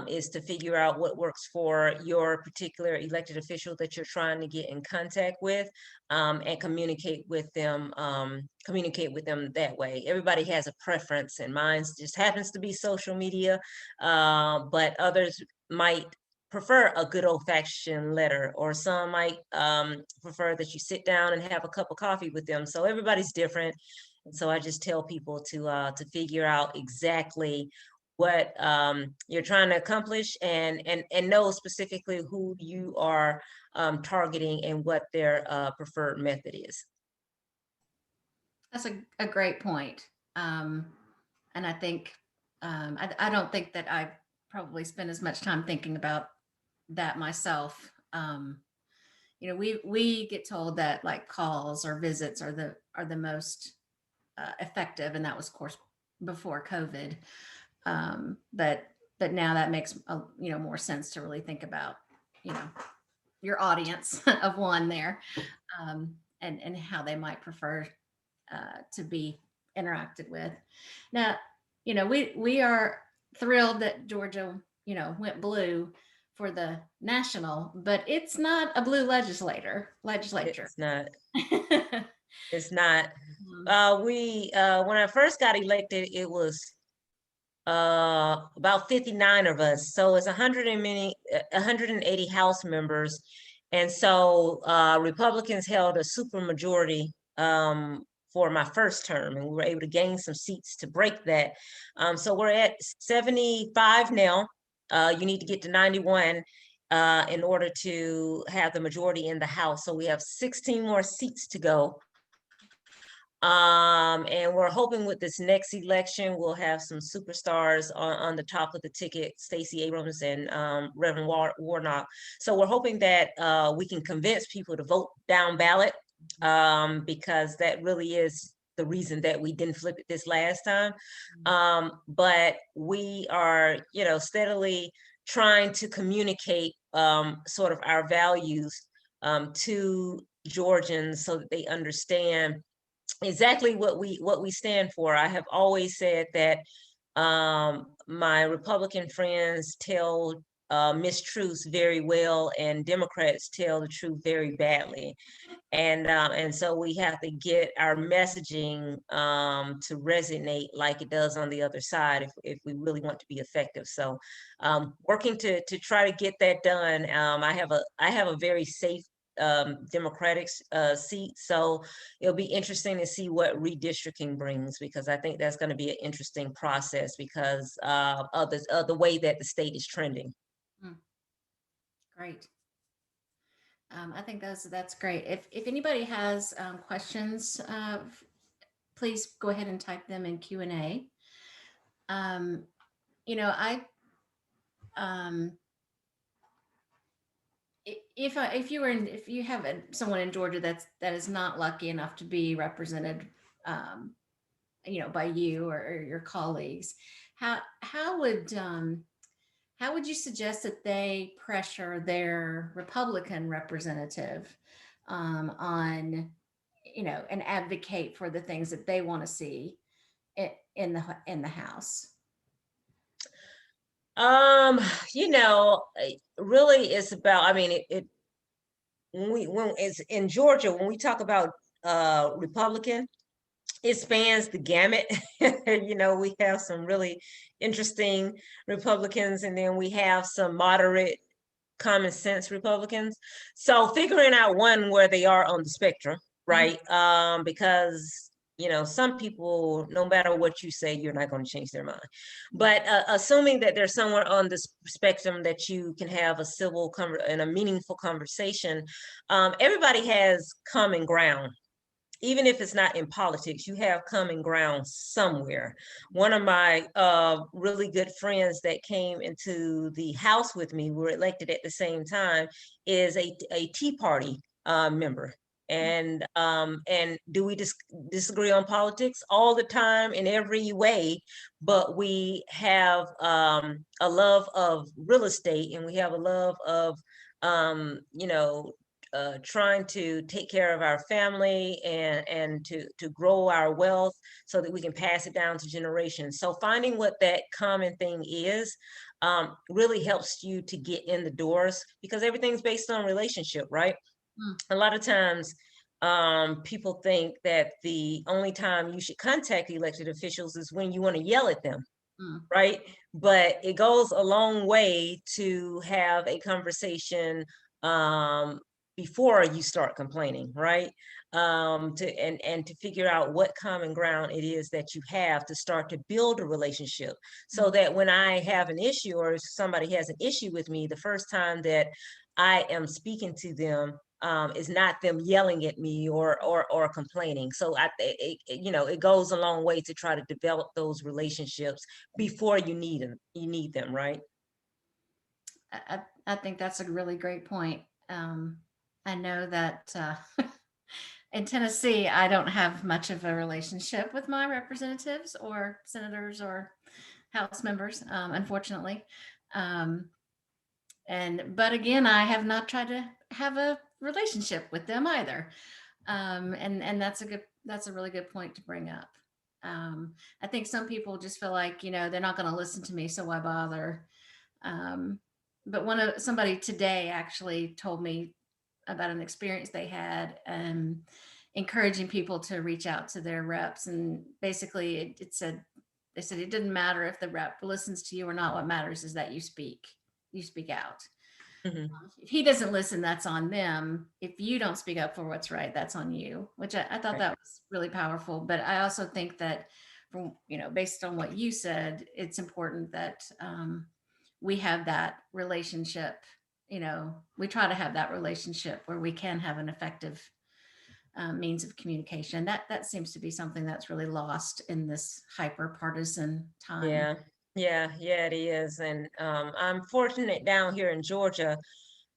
is to figure out what works for your particular elected official that you're trying to get in contact with, and communicate with them that way. Everybody has a preference, and mine just happens to be social media, but others might prefer a good old-fashioned letter, or some might prefer that you sit down and have a cup of coffee with them. So everybody's different. And so I just tell people to figure out exactly what you're trying to accomplish, and know specifically who you are targeting and what their preferred method is. That's a great point. And I think, I don't think that I probably spend as much time thinking about that myself. We get told that like calls or visits are the most effective, and that was of course before COVID. But now that makes more sense to really think about your audience of one there, and how they might prefer to be interacted with. Now, we are thrilled that Georgia went blue for the national, but it's not a blue legislature. It's not. It's not. When I first got elected, it was about 59 of us. So it's 180 House members. And so Republicans held a supermajority for my first term, and we were able to gain some seats to break that. So we're at 75 now. You need to get to 91 in order to have the majority in the House. So we have 16 more seats to go. And we're hoping with this next election, we'll have some superstars on the top of the ticket, Stacey Abrams and Reverend Warnock. So we're hoping that we can convince people to vote down ballot, because that really is the reason that we didn't flip it this last time. But we are, steadily trying to communicate sort of our values to Georgians so that they understand exactly what we stand for. I have always said that my Republican friends tell mistruths very well, and Democrats tell the truth very badly. And so we have to get our messaging to resonate like it does on the other side if we really want to be effective. So working to try to get that done. I have a very safe Democratic seat, so it'll be interesting to see what redistricting brings, because I think that's going to be an interesting process because of the way that the state is trending. Great. I think that's great. If anybody has questions, please go ahead and type them in Q&A. If you have someone in Georgia that is not lucky enough to be represented, by you or your colleagues, how would you suggest that they pressure their Republican representative on, and advocate for the things that they want to see in the House? Really it's about, when it's in Georgia, when we talk about Republican, it spans the gamut. You know, we have some really interesting Republicans, and then we have some moderate, common sense Republicans. So figuring out one where they are on the spectrum, right? Because you know, some people, no matter what you say, you're not going to change their mind. But assuming that there's somewhere on the spectrum that you can have a civil and a meaningful conversation, everybody has common ground. Even if it's not in politics, you have common ground somewhere. One of my really good friends that came into the House with me, we were elected at the same time, is a Tea Party member. And do we disagree on politics? All the time, in every way, but we have a love of real estate, and we have a love of you know, trying to take care of our family and to grow our wealth so that we can pass it down to generations. So finding what that common thing is really helps you to get in the doors, because everything's based on relationship, right? A lot of times people think that the only time you should contact elected officials is when you want to yell at them. Right? But it goes a long way to have a conversation before you start complaining, right? To figure out what common ground it is that you have to start to build a relationship, so that when I have an issue or somebody has an issue with me, the first time that I am speaking to them is not them yelling at me or complaining. So you know, it goes a long way to try to develop those relationships before you need them. You need them, right? I think that's a really great point. I know that in Tennessee, I don't have much of a relationship with my representatives or senators or House members, unfortunately. But again, I have not tried to have a relationship with them either. And that's a really good point to bring up. I think some people just feel like, you know, they're not going to listen to me, so why bother? But somebody today actually told me about an experience they had, encouraging people to reach out to their reps. And basically they said it didn't matter if the rep listens to you or not. What matters is that you speak out. If he doesn't listen, that's on them. If you don't speak up for what's right, that's on you, which I thought that was really powerful. But I also think that, from, you know, based on what you said, it's important that we have that relationship. You know, we try to have that relationship where we can have an effective means of communication. That seems to be something that's really lost in this hyper partisan time. Yeah, it is. And I'm fortunate down here in Georgia.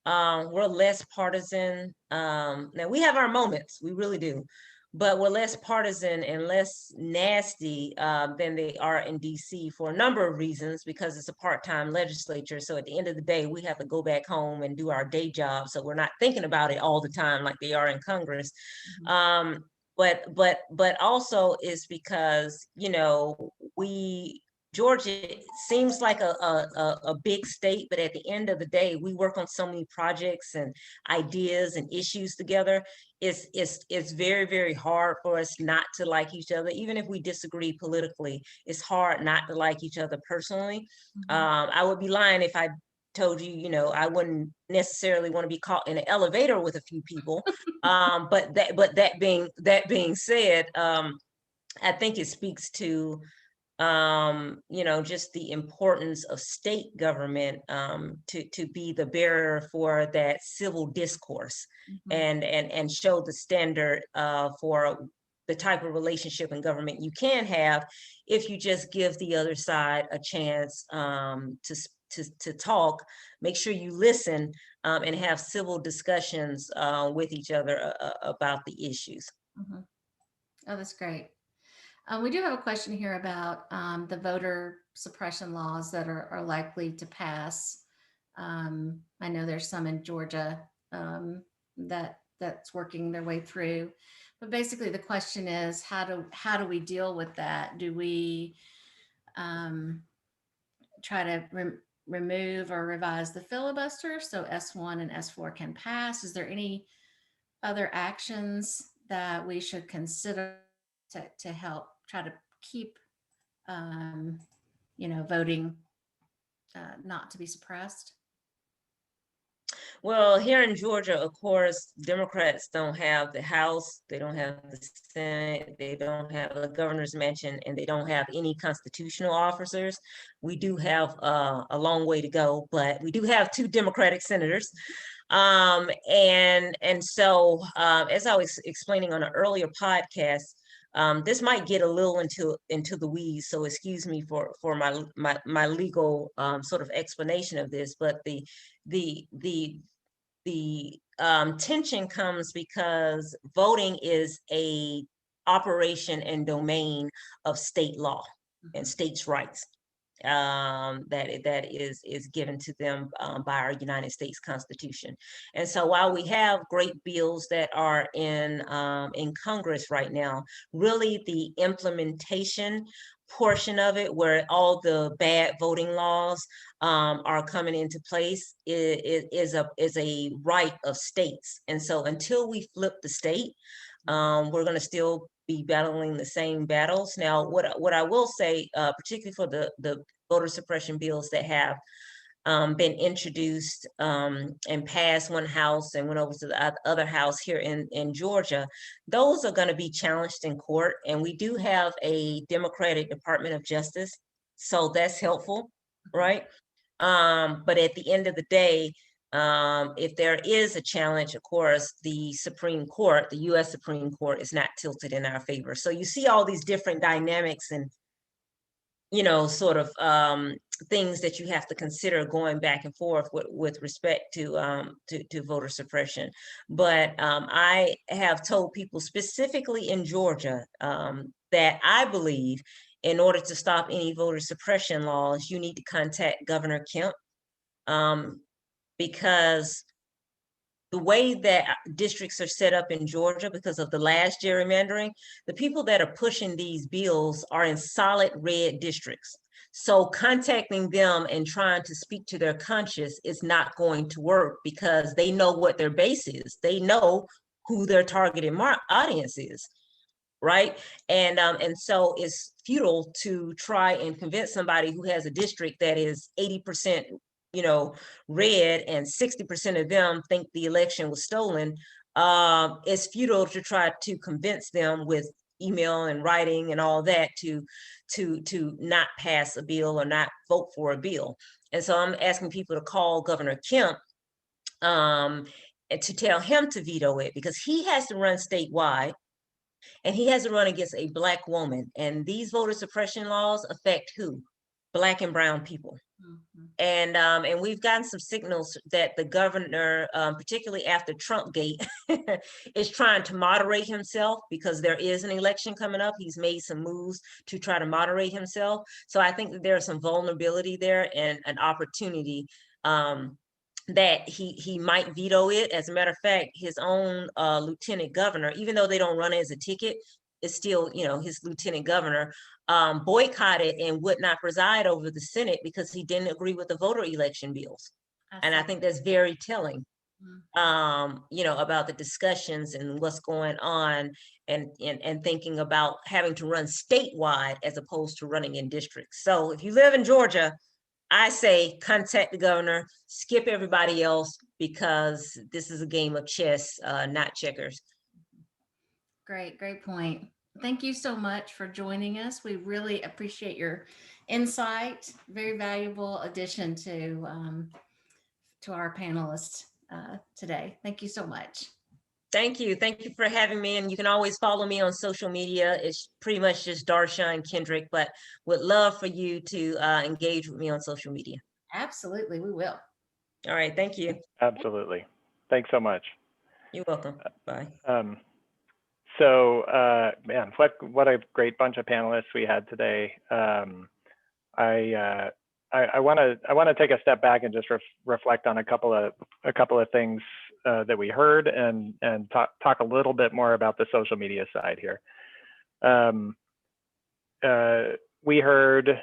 We're less partisan. Now we have our moments, we really do, but we're less partisan and less nasty than they are in DC for a number of reasons, because it's a part-time legislature. So at the end of the day, we have to go back home and do our day job. So we're not thinking about it all the time like they are in Congress. But also is because, you know, Georgia seems like a big state, but at the end of the day, we work on so many projects and ideas and issues together. It's very, very hard for us not to like each other. Even if we disagree politically, it's hard not to like each other personally. I would be lying if I told you, you know, I wouldn't necessarily want to be caught in an elevator with a few people. But that being said, I think it speaks to you know, just the importance of state government to be the bearer for that civil discourse and show the standard for the type of relationship and government you can have if you just give the other side a chance to talk. Make sure you listen and have civil discussions with each other about the issues. Oh, that's great. We do have a question here about the voter suppression laws that are likely to pass. I know there's some in Georgia that's working their way through, but basically the question is, how do we deal with that? Do we try to remove or revise the filibuster so S1 and S4 can pass? Is there any other actions that we should consider to help try to keep, voting not to be suppressed? Well, here in Georgia, of course, Democrats don't have the House, they don't have the Senate, they don't have the governor's mansion, and they don't have any constitutional officers. We do have a long way to go, but we do have 2 Democratic senators. And so, as I was explaining on an earlier podcast, this might get a little into the weeds, so excuse me for my legal sort of explanation of this, but the tension comes because voting is a operation and domain of state law and states' rights that is given to them by our United States Constitution. And so while we have great bills that are in Congress right now, really the implementation portion of it, where all the bad voting laws are coming into place, is a right of states. And so until we flip the state, we're going to still be battling the same battles. Now, what I will say, particularly for the voter suppression bills that have been introduced and passed one house and went over to the other house here in Georgia, those are going to be challenged in court. And we do have a Democratic Department of Justice, so that's helpful, right? But at the end of the day, if there is a challenge, of course, the Supreme Court, the U.S. Supreme Court, is not tilted in our favor. So you see all these different dynamics and, sort of things that you have to consider going back and forth with respect to voter suppression. But I have told people specifically in Georgia that I believe in order to stop any voter suppression laws, you need to contact Governor Kemp, because the way that districts are set up in Georgia because of the last gerrymandering, the people that are pushing these bills are in solid red districts. So contacting them and trying to speak to their conscience is not going to work because they know what their base is. They know who their targeted audience is, right? And so it's futile to try and convince somebody who has a district that is 80% red and 60% of them think the election was stolen. It's futile to try to convince them with email and writing and all that to not pass a bill or not vote for a bill. And so I'm asking people to call Governor Kemp and to tell him to veto it, because he has to run statewide and he has to run against a Black woman. And these voter suppression laws affect who? Black and brown people. Mm-hmm. And we've gotten some signals that the governor, particularly after Trump Gate, is trying to moderate himself because there is an election coming up. He's made some moves to try to moderate himself. So I think that there's some vulnerability there and an opportunity that he might veto it. As a matter of fact, his own lieutenant governor, even though they don't run as a ticket, is still, his lieutenant governor, boycotted and would not preside over the Senate because he didn't agree with the voter election bills. And I think that's very telling, about the discussions and what's going on and thinking about having to run statewide as opposed to running in districts. So if you live in Georgia, I say contact the governor, skip everybody else, because this is a game of chess, not checkers. Great point. Thank you so much for joining us. We really appreciate your insight. Very valuable addition to our panelists today. Thank you so much. Thank you. Thank you for having me. And you can always follow me on social media. It's pretty much just Dar'shun Kendrick, but would love for you to engage with me on social media. Absolutely, we will. All right. Thank you. Absolutely. Thanks so much. You're welcome. Bye. So, man, what a great bunch of panelists we had today. I want to take a step back and just reflect on a couple of things that we heard and talk a little bit more about the social media side here. We heard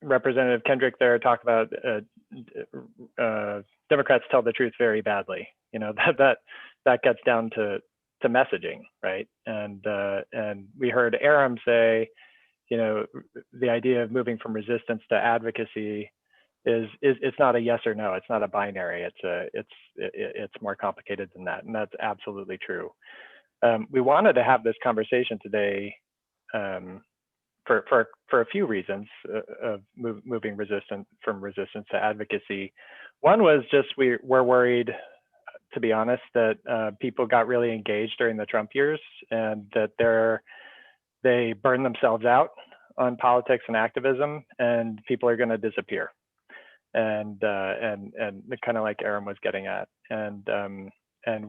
Representative Kendrick there talk about Democrats tell the truth very badly. That gets down to messaging, right? And we heard Aram say, you know, the idea of moving from resistance to advocacy is it's not a yes or no. It's not a binary. It's more complicated than that, and that's absolutely true. We wanted to have this conversation today for a few reasons of moving from resistance to advocacy. One was just we're worried, to be honest, that people got really engaged during the Trump years and that they burned themselves out on politics and activism, and people are going to disappear. And kind of like Aram was getting at, and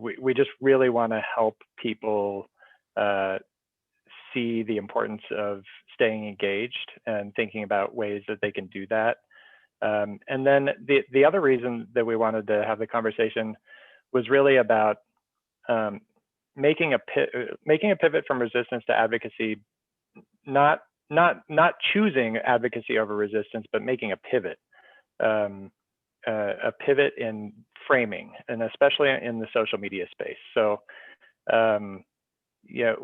we just really want to help people see the importance of staying engaged and thinking about ways that they can do that. And then the other reason that we wanted to have the conversation was really about making a pivot from resistance to advocacy, not choosing advocacy over resistance, but making a pivot in framing, and especially in the social media space. So yeah,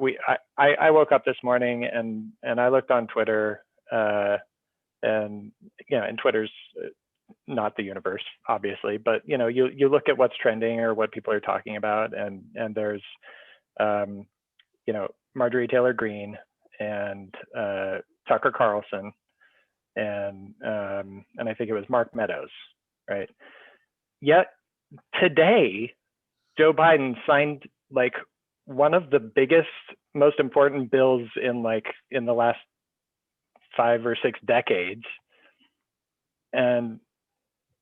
I woke up this morning and I looked on Twitter, and and Twitter's not the universe, obviously, but you look at what's trending or what people are talking about, and there's Marjorie Taylor Greene and Tucker Carlson and I think it was Mark Meadows, right? Yet today, Joe Biden signed like one of the biggest, most important bills in the last 5 or 6 decades, and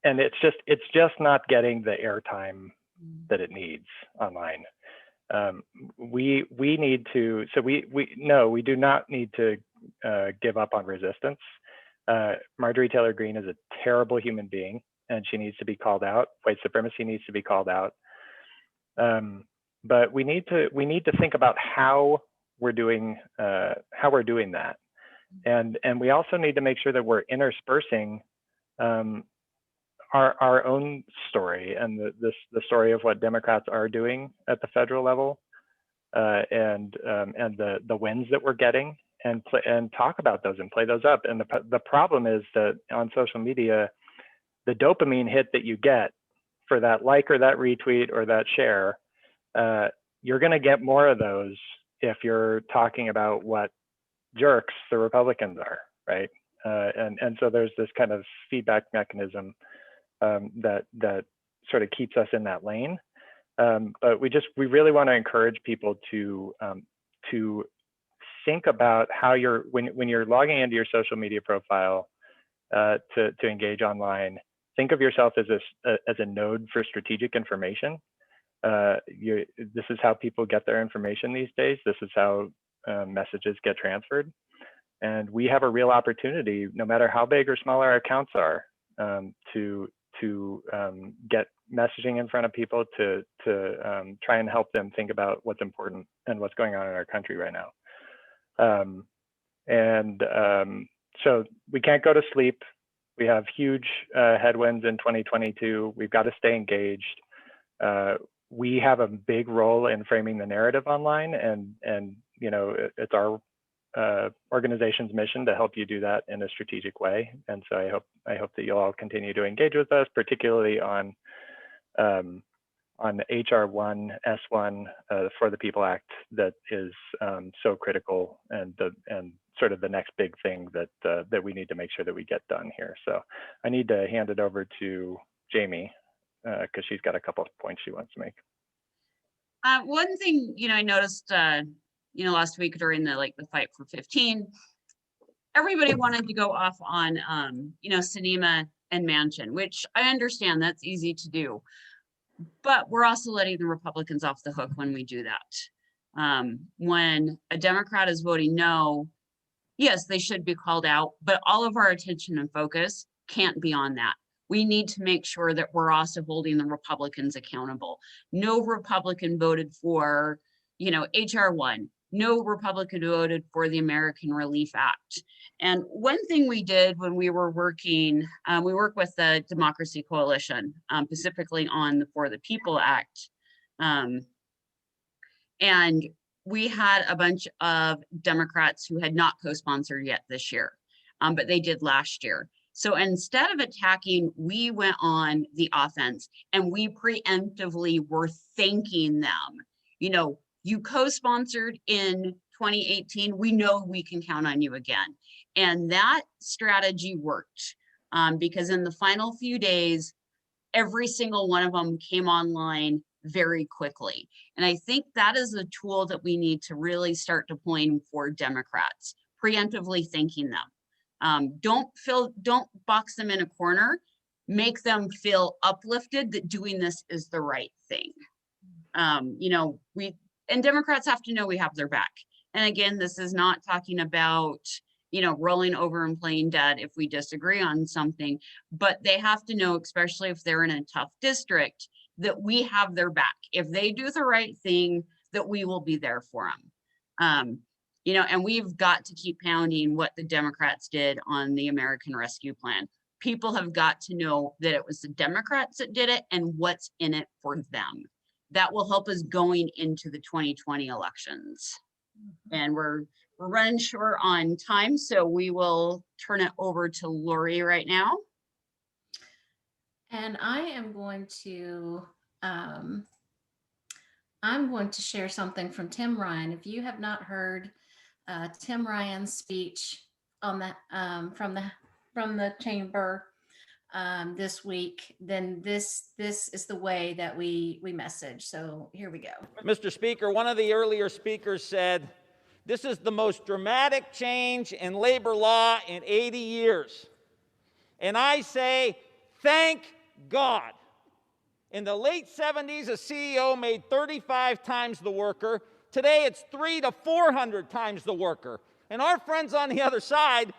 it's just not getting the airtime that it needs online. We need to, so we do not need to give up on resistance. Marjorie Taylor Greene is a terrible human being, and she needs to be called out. White supremacy needs to be called out. But we need to think about how we're doing that, and we also need to make sure that we're interspersing our own story and the story of what Democrats are doing at the federal level, and the wins that we're getting, and talk about those and play those up. And the problem is that on social media, the dopamine hit that you get for that like or that retweet or that share, you're going to get more of those if you're talking about what jerks the Republicans are, right? And so there's this kind of feedback mechanism that sort of keeps us in that lane. But we really want to encourage people to think about how when you're logging into your social media profile to engage online, think of yourself as a node for strategic information. This is how people get their information these days. This is how messages get transferred. And we have a real opportunity, no matter how big or small our accounts are, to get messaging in front of people to try and help them think about what's important and what's going on in our country right now. So we can't go to sleep. We have huge headwinds in 2022. We've got to stay engaged. We have a big role in framing the narrative online, and it's our organization's mission to help you do that in a strategic way. And so I hope that you'll all continue to engage with us, particularly on HR1 S1 for the People Act, that is so critical, and sort of the next big thing that we need to make sure that we get done here. So I need to hand it over to Jamie, because she's got a couple of points she wants to make. One thing, I noticed, last week during the fight for 15, everybody wanted to go off on, Sinema and Manchin, which I understand that's easy to do, but we're also letting the Republicans off the hook when we do that. When a Democrat is voting no, yes, they should be called out, but all of our attention and focus can't be on that. We need to make sure that we're also holding the Republicans accountable. No Republican voted for, HR1. No Republican voted for the American Relief Act. And one thing we did when we were working, we worked with the Democracy Coalition, specifically on the For the People Act. And we had a bunch of Democrats who had not co-sponsored yet this year, but they did last year. So instead of attacking, we went on the offense and we preemptively were thanking them. You know, you co-sponsored in 2018, we know we can count on you again. And that strategy worked because in the final few days, every single one of them came online very quickly. And I think that is a tool that we need to really start deploying for Democrats, preemptively thanking them. Don't box them in a corner, make them feel uplifted that doing this is the right thing. You know, and Democrats have to know we have their back. And again, this is not talking about, you know, rolling over and playing dead if we disagree on something, but they have to know, especially if they're in a tough district, that we have their back. If they do the right thing, that we will be there for them. You know, and we've got to keep pounding what the Democrats did on the American Rescue Plan. People have got to know that it was the Democrats that did it and what's in it for them. That will help us going into the 2020 elections. And we're running short on time, so we will turn it over to Lori right now. And I am going to share something from Tim Ryan. If you have not heard Tim Ryan's speech on that from the chamber this week, then this is the way that we message. So here we go. Mr. Speaker, one of the earlier speakers said, this is the most dramatic change in labor law in 80 years. And I say, thank God. In the late 70s, a CEO made 35 times the worker. Today, it's 300 to 400 times the worker. And our friends on the other side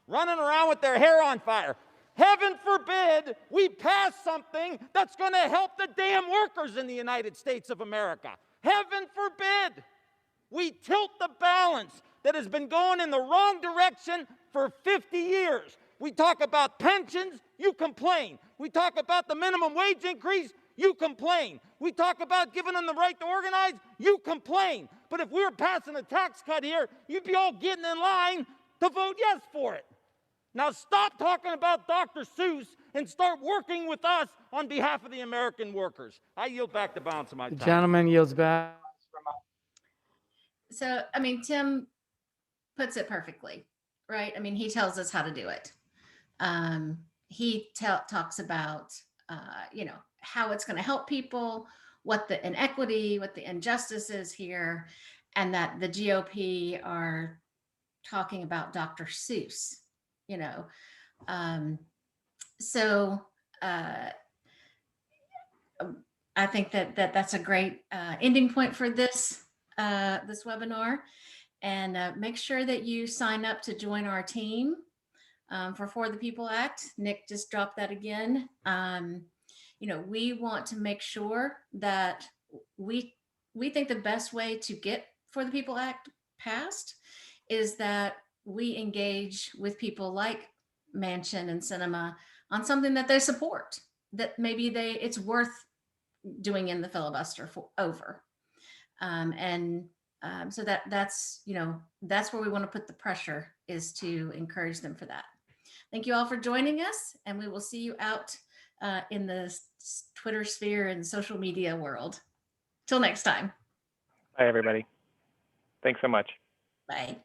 running around with their hair on fire. Heaven forbid we pass something that's going to help the damn workers in the United States of America. Heaven forbid we tilt the balance that has been going in the wrong direction for 50 years. We talk about pensions, you complain. We talk about the minimum wage increase, you complain. We talk about giving them the right to organize, you complain. But if we were passing a tax cut here, you'd be all getting in line to vote yes for it. Now stop talking about Dr. Seuss and start working with us on behalf of the American workers. I yield back the balance of my time. The gentleman yields back. So, I mean, Tim puts it perfectly, right? I mean, he tells us how to do it. He talks about, you know, how it's going to help people, what the inequity, what the injustice is here, and that the GOP are talking about Dr. Seuss, you know. So I think that's a great ending point for this this webinar. And make sure that you sign up to join our team for the People Act. Nick just dropped that again. You know, we want to make sure that we think the best way to get For the People Act passed is that we engage with people like Manchin and Sinema on something that they support, that maybe it's worth doing in the filibuster over. So that's, you know, that's where we want to put the pressure, is to encourage them for that. Thank you all for joining us, and we will see you out in the Twitter sphere and social media world. Till next time. Bye, everybody. Thanks so much. Bye.